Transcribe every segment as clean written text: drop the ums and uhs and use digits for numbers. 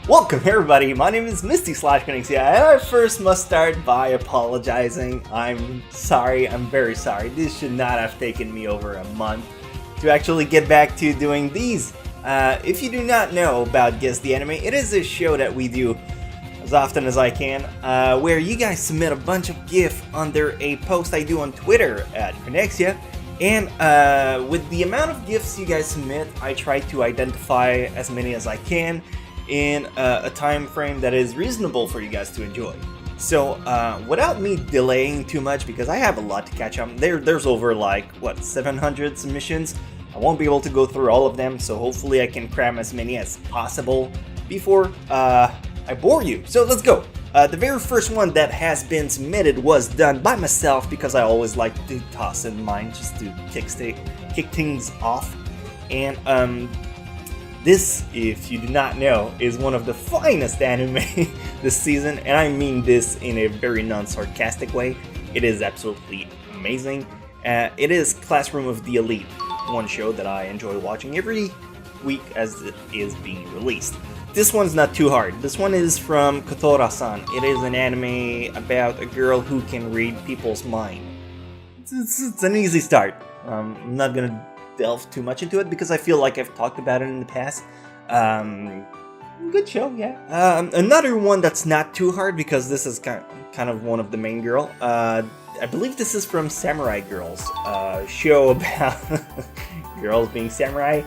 Welcome everybody, my name is Misty/Konixia, and I first must start by apologizing. I'm sorry, I'm very sorry. This should not have taken me over a month to actually get back to doing these. If you do not know about Guess the Anime, it is a show that we do as often as I can, where you guys submit a bunch of GIF under a post I do on Twitter at Konixia. And with the amount of GIFs you guys submit, I try to identify as many as I can in a time frame that is reasonable for you guys to enjoy. So without me delaying too much, because I have a lot to catch up, there's over like, what, 700 submissions? I won't be able to go through all of them, so hopefully I can cram as many as possible before I bore you. So let's go. The very first one that has been submitted was done by myself, because I always like to toss in mine just to kick things off. And this, if you do not know, is one of the finest anime this season, and I mean this in a very non-sarcastic way. It is absolutely amazing. It is Classroom of the Elite, one show that I enjoy watching every week as it is being released. This one's not too hard. This one is from Kotora-san. It is an anime about a girl who can read people's mind. It's an easy start. I'm not gonna delve too much into it because I feel like I've talked about it in the past. Good show, yeah. Another one that's not too hard, because this is kind of one of the main girl. I believe this is from Samurai Girls, show about girls being samurai.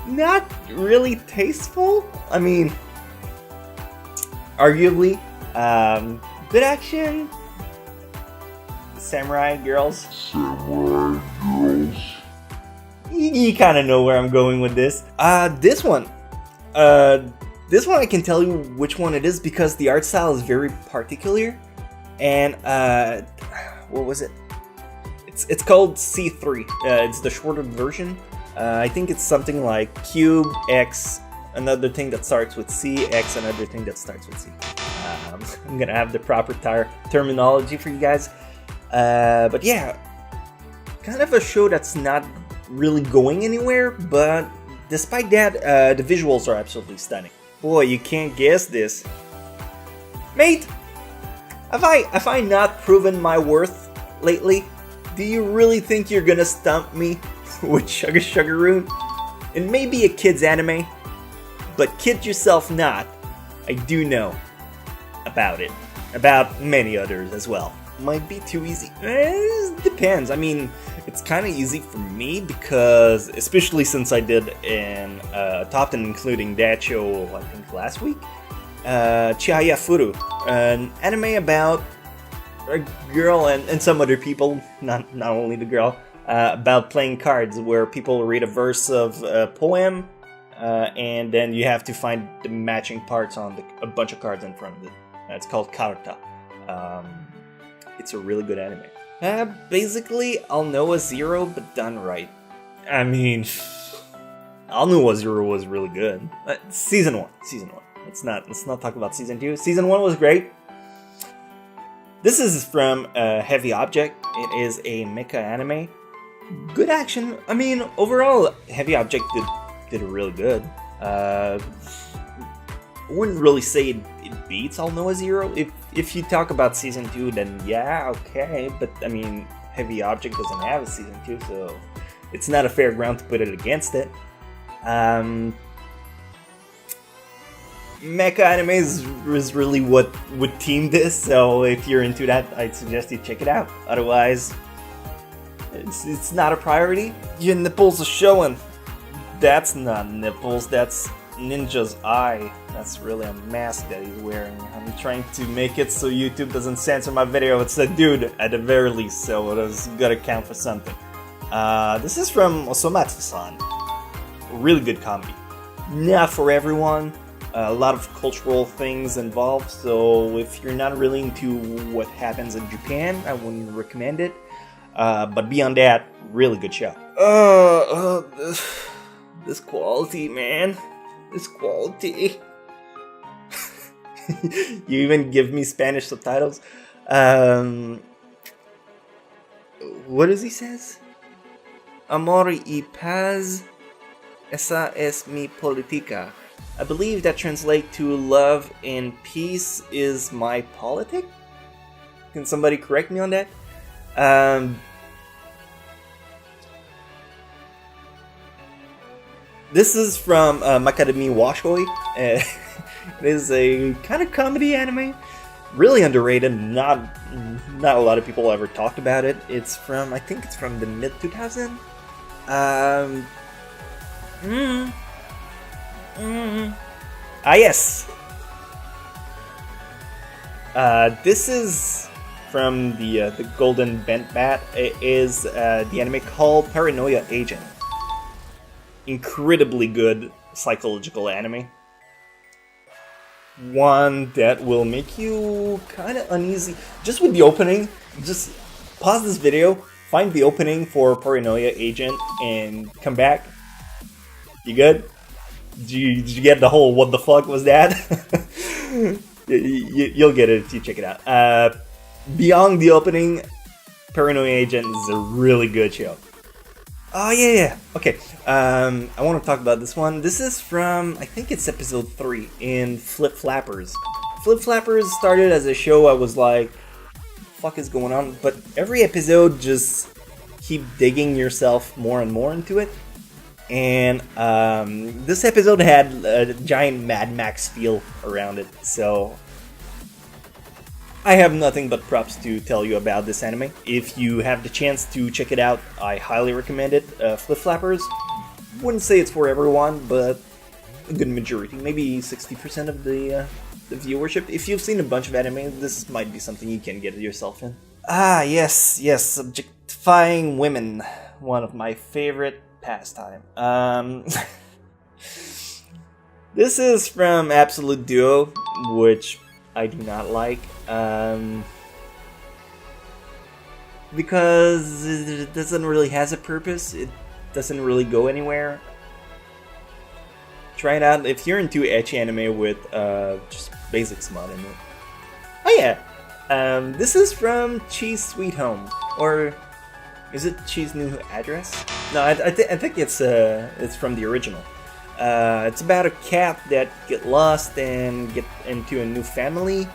Not really tasteful. I mean, arguably, good action. Samurai girls. You kind of know where I'm going with this. This one I can tell you which one it is because the art style is very particular. And what was it? It's called C3. It's the shortened version. I think it's something like Cube X, another thing that starts with C, X, another thing that starts with C. I'm gonna have the proper terminology for you guys. But yeah, kind of a show that's not really going anywhere, but despite that, the visuals are absolutely stunning. Boy, you can't guess this. Mate, have I not proven my worth lately? Do you really think you're gonna stump me with Sugaroon? It may be a kid's anime, but kid yourself not. I do know about it. About many others as well. Might be too easy. Depends. I mean, it's kind of easy for me because, especially since I did an top 10 including that show, I think last week, Chihaya Furu, an anime about a girl and some other people, not only the girl, about playing cards, where people read a verse of a poem, and then you have to find the matching parts on a bunch of cards in front of it. It's called Karta. It's a really good anime. Basically, I'll know a zero, but done right. I mean, I'll know a zero was really good. Season 1. Let's not talk about season 2. Season 1 was great. This is from Heavy Object. It is a mecha anime. Good action. I mean, overall, Heavy Object did really good. I wouldn't really say it beats I'll Know a Zero. If you talk about season 2, then yeah, okay. But I mean, Heavy Object doesn't have a season 2, so it's not a fair ground to put it against it. Mecha anime is really what would team this, so if you're into that, I'd suggest you check it out. Otherwise, it's not a priority. Your nipples are showing. That's not nipples, that's Ninja's eye. That's really a mask that he's wearing. I'm trying to make it so YouTube doesn't censor my video. It's a dude at the very least, so it's gotta count for something. This is from Osomatsu-san. Really good comedy. Not for everyone. A lot of cultural things involved, so if you're not really into what happens in Japan, I wouldn't recommend it. But beyond that, really good show. This quality, man. This quality. You even give me Spanish subtitles. What does he says? Amor y paz, esa es mi política. I believe that translates to love and peace is my politic. Can somebody correct me on that? This is from Makadami Washoi. It is a kind of comedy anime. Really underrated. Not a lot of people ever talked about it. It's from, I think it's from the mid 2000s. Yes. This is from the Golden Bent Bat. It is the anime called Paranoia Agent. Incredibly good psychological anime. One that will make you kind of uneasy. Just with the opening, just pause this video, find the opening for Paranoia Agent, and come back. You good? Did you get the whole what the fuck was that? You'll get it if you check it out. Beyond the opening, Paranoia Agent is a really good show. Oh yeah. Okay. I want to talk about this one. This is from, I think it's episode 3 in Flip Flappers. Flip Flappers started as a show I was like, fuck is going on? But every episode just keep digging yourself more and more into it. And this episode had a giant Mad Max feel around it. So I have nothing but props to tell you about this anime. If you have the chance to check it out, I highly recommend it. Flip Flappers, wouldn't say it's for everyone, but a good majority, maybe 60% of the viewership. If you've seen a bunch of anime, this might be something you can get yourself in. Yes, objectifying women, one of my favorite pastime. This is from Absolute Duo, which I do not like, because it doesn't really has a purpose. It doesn't really go anywhere. Try it out if you're into ecchi anime with just basic smut in it. Oh yeah, this is from Cheese Sweet Home, or is it Cheese New Address? No, I think it's from the original. It's about a cat that get lost and get into a new family,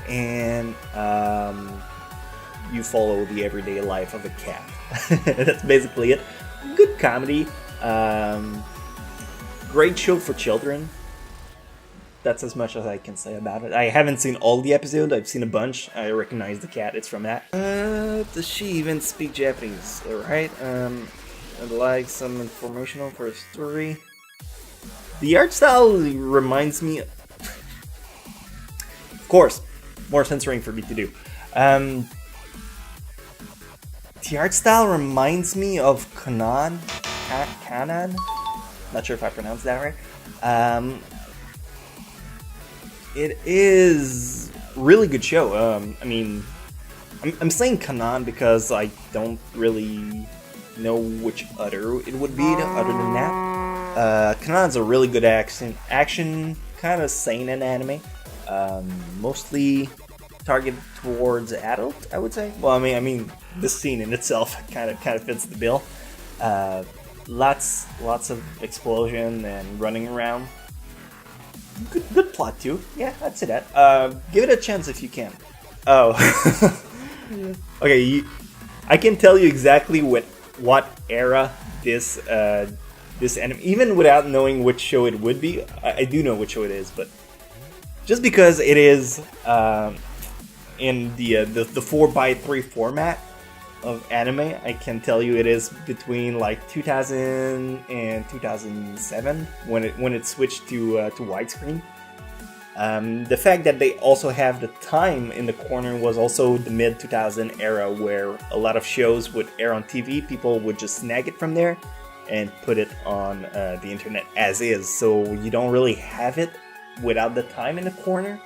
and you follow the everyday life of a cat. That's basically it. Good comedy. Great show for children. That's as much as I can say about it. I haven't seen all the episodes. I've seen a bunch. I recognize the cat. It's from that. Does she even speak Japanese? Alright. I'd like some informational for a story. The art style reminds me... Of course, more censoring for me to do. The art style reminds me of Kanan. Not sure if I pronounced that right. It is a really good show. I mean, I'm saying Kanan because I don't really know which other it would be other than that. Kanan's a really good action kind of seinen anime. Mostly targeted towards adult, I would say. Well, I mean, this scene in itself kind of fits the bill. Lots of explosion and running around. Good plot too. Yeah, I'd say that. Give it a chance if you can. Oh, okay. I can tell you exactly what era this anime, even without knowing which show it would be. I do know which show it is, but just because it is in the 4x3 format of anime, I can tell you it is between like 2000 and 2007 when it switched to widescreen. The fact that they also have the time in the corner was also the mid 2000 era, where a lot of shows would air on TV. People would just snag it from there and put it on the internet as is, so you don't really have it without the time in the corner.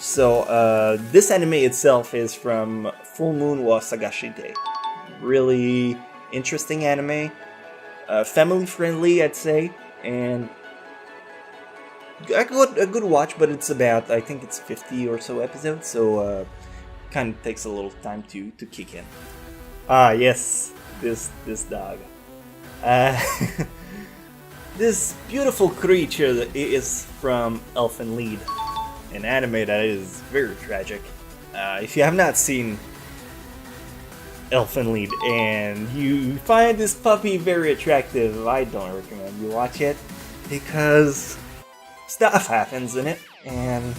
So this anime itself is from Full Moon wa Sagashite. Really interesting anime, family friendly, I'd say, and a good watch. But it's about, I think it's 50 or so episodes, so kind of takes a little time to kick in. Yes, this dog. This beautiful creature is from Elfen Lied, an anime that is very tragic. If you have not seen Elfen Lied and you find this puppy very attractive, I don't recommend you watch it because stuff happens in it, and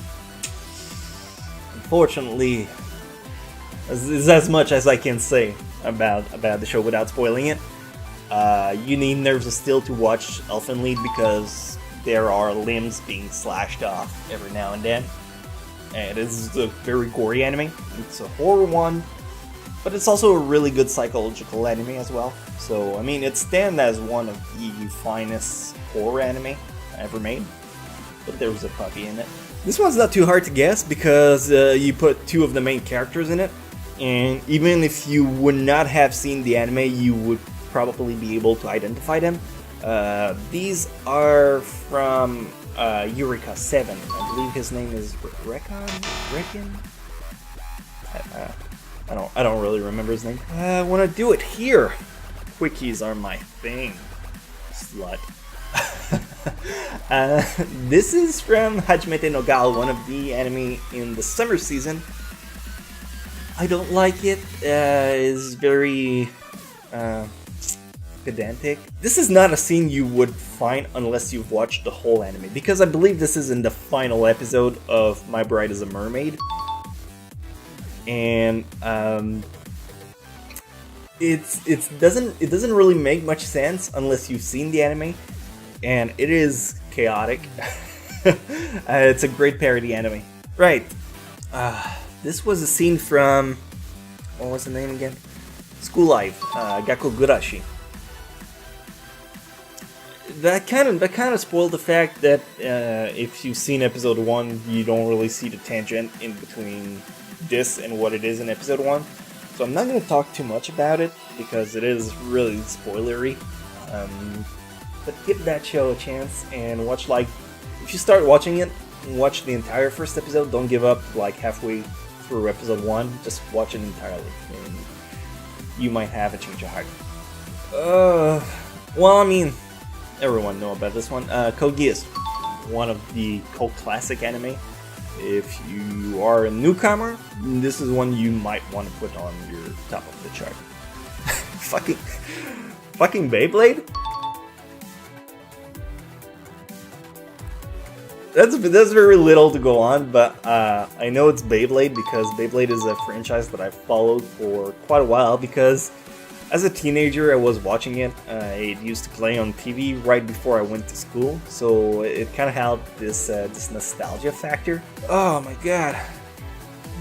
unfortunately, is as much as I can say about the show without spoiling it. You need nerves of steel to watch Elfen Lied because there are limbs being slashed off every now and then. And it's a very gory anime. It's a horror one, but it's also a really good psychological anime as well. So, I mean, it stands as one of the finest horror anime ever made. But there was a puppy in it. This one's not too hard to guess because you put two of the main characters in it. And even if you would not have seen the anime, you would probably be able to identify them. These are from Eureka 7. I believe his name is Reckon? I don't really remember his name. I want to do it here. Quickies are my thing. Slut. This is from Hajimete no Gal, one of the anime in the summer season. I don't like it. It's very pedantic. This is not a scene you would find unless you've watched the whole anime, because I believe this is in the final episode of My Bride is a Mermaid, and it doesn't really make much sense unless you've seen the anime, and it is chaotic. It's a great parody anime, right? This was a scene from, what was the name again? School Life, Gakugurashi. That kind of spoiled the fact that if you've seen episode 1, you don't really see the tangent in between this and what it is in episode 1. So I'm not going to talk too much about it because it is really spoilery. But give that show a chance and watch, like, if you start watching it, watch the entire first episode. Don't give up like halfway through episode 1. Just watch it entirely, and you might have a change of heart. Well, I mean, everyone know about this one. Code Geass, one of the cult classic anime. If you are a newcomer, this is one you might want to put on your top of the chart. fucking Beyblade? That's very little to go on, but I know it's Beyblade because Beyblade is a franchise that I've followed for quite a while, because as a teenager I was watching it. It used to play on TV right before I went to school, so it kind of had this nostalgia factor. Oh my god,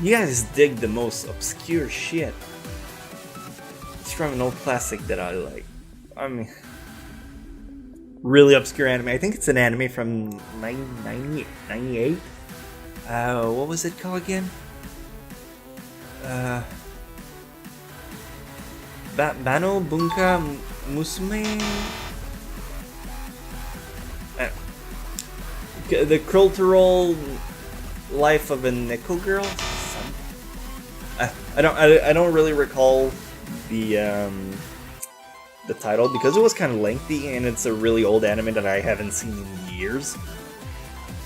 you guys dig the most obscure shit. It's from an old classic that I like. I mean, really obscure anime. I think it's an anime from 1998. What was it called again? Bano Bunka Musume? The cultural life of a Neko girl? I don't really recall the title because it was kind of lengthy, and it's a really old anime that I haven't seen in years.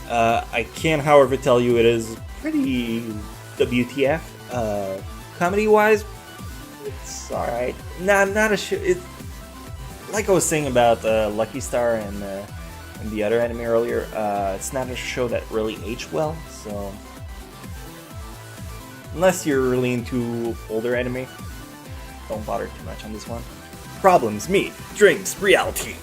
I can, however, tell you it is pretty WTF. Comedy-wise, it's alright. Not a show. It's like I was saying about Lucky Star and the other anime earlier. It's not a show that really aged well. So unless you're really into older anime, don't bother too much on this one. Problems, meat, drinks, reality.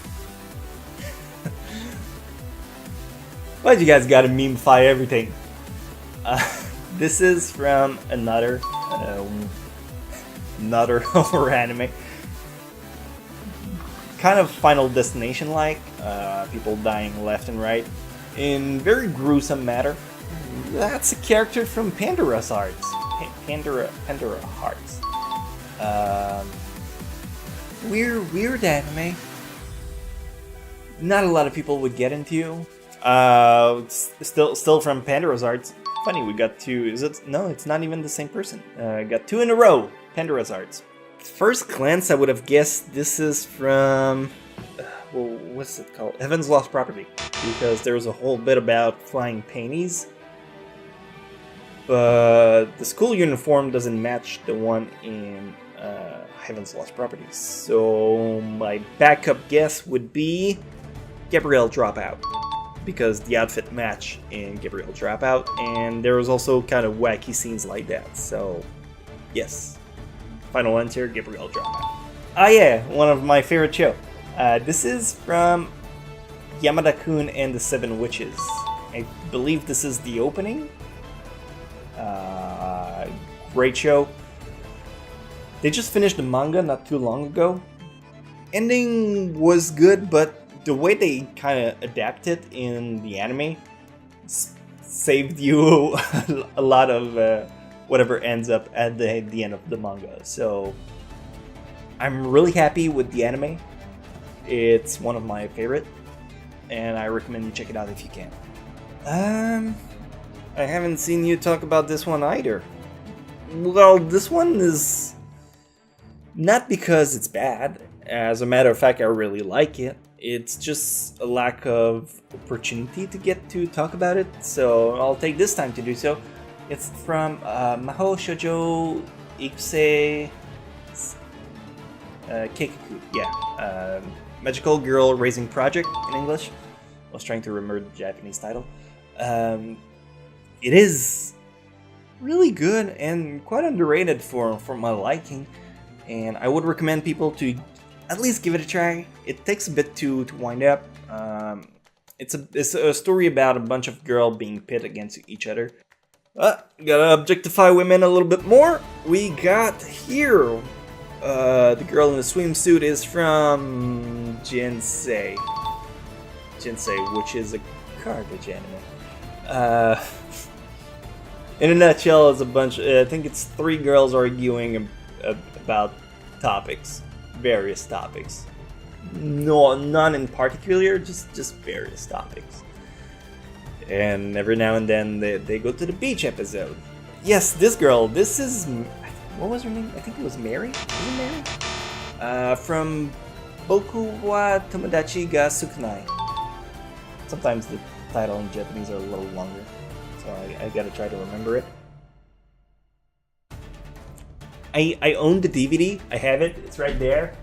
Why'd you guys gotta memify everything? This is from another horror anime. Kind of Final Destination like, people dying left and right in very gruesome manner. That's a character from Pandora's Hearts. Pandora Hearts. Weird anime. Not a lot of people would get into. Still from Pandora's Hearts. Funny, we got two. Is it? No, it's not even the same person. Got two in a row. Pandora's Hearts. First glance, I would have guessed this is from. Well, what's it called? Heaven's Lost Property, because there was a whole bit about flying painties, but the school uniform doesn't match the one in Heaven's Lost Property. So my backup guess would be Gabrielle Dropout, because the outfit matched in Gabrielle Dropout, and there was also kind of wacky scenes like that. So yes, final answer, Gabrielle Dropout. Ah yeah, one of my favorite show. This is from Yamada-kun and the Seven Witches. I believe this is the opening. Great show. They just finished the manga not too long ago. Ending was good, but the way they kind of adapted in the anime saved you a lot of whatever ends up at the end of the manga. So I'm really happy with the anime. It's one of my favorite, and I recommend you check it out if you can. I haven't seen you talk about this one either. Well, this one is not because it's bad. As a matter of fact, I really like it. It's just a lack of opportunity to get to talk about it, so I'll take this time to do so. It's from Mahou Shoujo Ikuse Keikaku. Yeah, Magical Girl Raising Project in English. I was trying to remember the Japanese title. It is really good and quite underrated for my liking, and I would recommend people to at least give it a try. It takes a bit to wind up. It's a story about a bunch of girls being pit against each other. Gotta objectify women a little bit more. We got here. The girl in the swimsuit is from Jinsei, which is a garbage anime. In a nutshell, it's a bunch. I think it's 3 girls arguing about topics, various topics. No, none in particular, just various topics. And every now and then they go to the beach episode. Yes, this girl. This is, what was her name? I think it was Mary. Was it Mary? From Boku wa Tomodachi ga Sukunai. Sometimes the title in Japanese are a little longer, so I gotta try to remember it. I own the DVD. I have it. It's right there.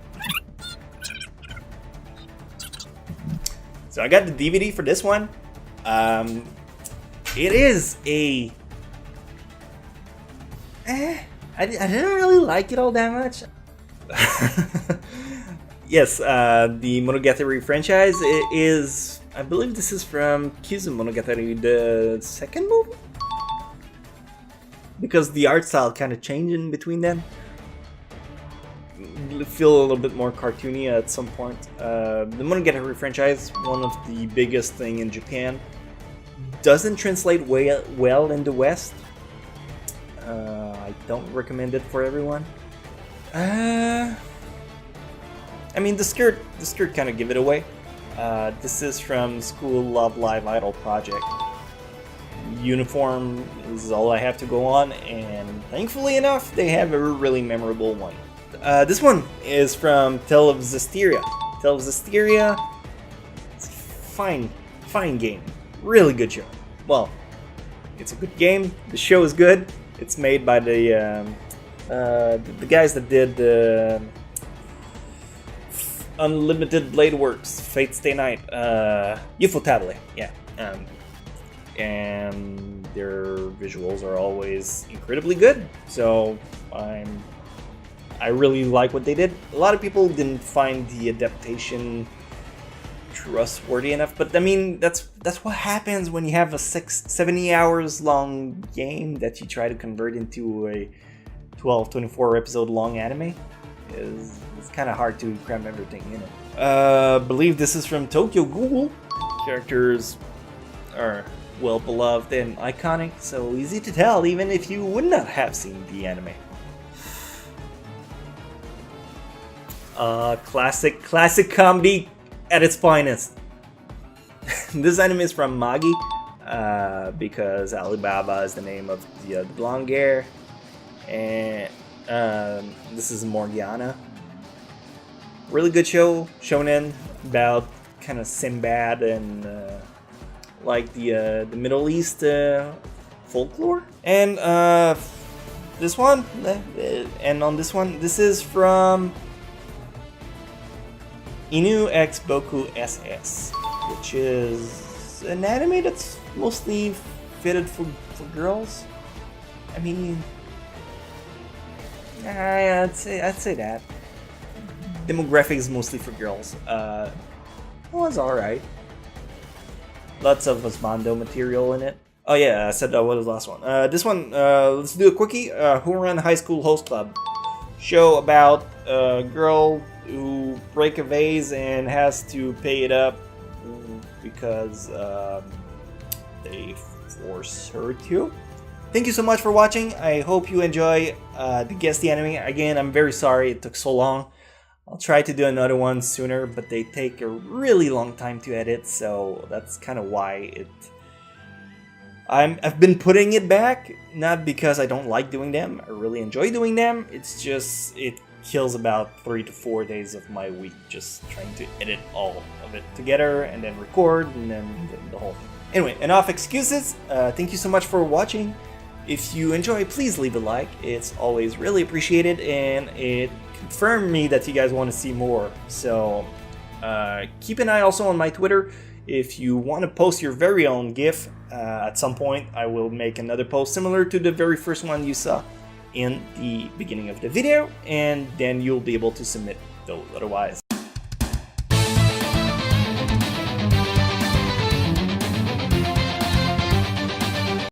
So I got the DVD for this one. It is a... I didn't really like it all that much. Yes, the Monogatari franchise is... I believe this is from Kyuzu Monogatari, the second movie? Because the art style kind of changed in between them. Feel a little bit more cartoony at some point. The Monogatari franchise, one of the biggest thing in Japan, doesn't translate well in the West. I don't recommend it for everyone. I mean, the skirt kind of give it away. This is from School Love Live Idol Project. Uniform is all I have to go on, and thankfully enough, they have a really memorable one. This one is from Tale of Zestiria. Tale of Zestiria, it's a fine game. Really good show. Well, it's a good game. The show is good. It's made by the guys that did Unlimited Blade Works, Fate Stay Night, Ufotable, yeah. And their visuals are always incredibly good, so I really like what they did. A lot of people didn't find the adaptation trustworthy enough, but I mean, that's what happens when you have a 70 hours long game that you try to convert into a 12-24 episode long anime. It's kind of hard to cram everything in it. I believe this is from Tokyo Ghoul. Characters are well beloved and iconic, so easy to tell even if you would not have seen the anime. Classic comedy at its finest. This anime is from Magi, because Alibaba is the name of the blonde girl, and this is Morgiana. Really good show, shonen, about kind of Sinbad and like the Middle East folklore. And this one, and on this one, this is from Inu X Boku SS, which is an anime that's mostly fitted for girls. I mean, I'd say that. Demographic is mostly for girls. It was alright. Lots of Osmando material in it. Oh yeah, I said what was the last one? This one, let's do a quickie. Who Ran High School Host Club. Show about a girl who break a vase and has to pay it up because they force her to. Thank you so much for watching. I hope you enjoy the Guess the Anime. Again, I'm very sorry it took so long. I'll try to do another one sooner, but they take a really long time to edit, so that's kind of why I've been putting it back, not because I don't like doing them. I really enjoy doing them. It's just it kills about 3 to 4 days of my week just trying to edit all of it together and then record and then the whole thing. Anyway, enough excuses. Thank you so much for watching. If you enjoy, please leave a like. It's always really appreciated, and it confirmed me that you guys want to see more. So keep an eye also on my Twitter. If you want to post your very own GIF, at some point I will make another post similar to the very first one you saw in the beginning of the video, and then you'll be able to submit those otherwise.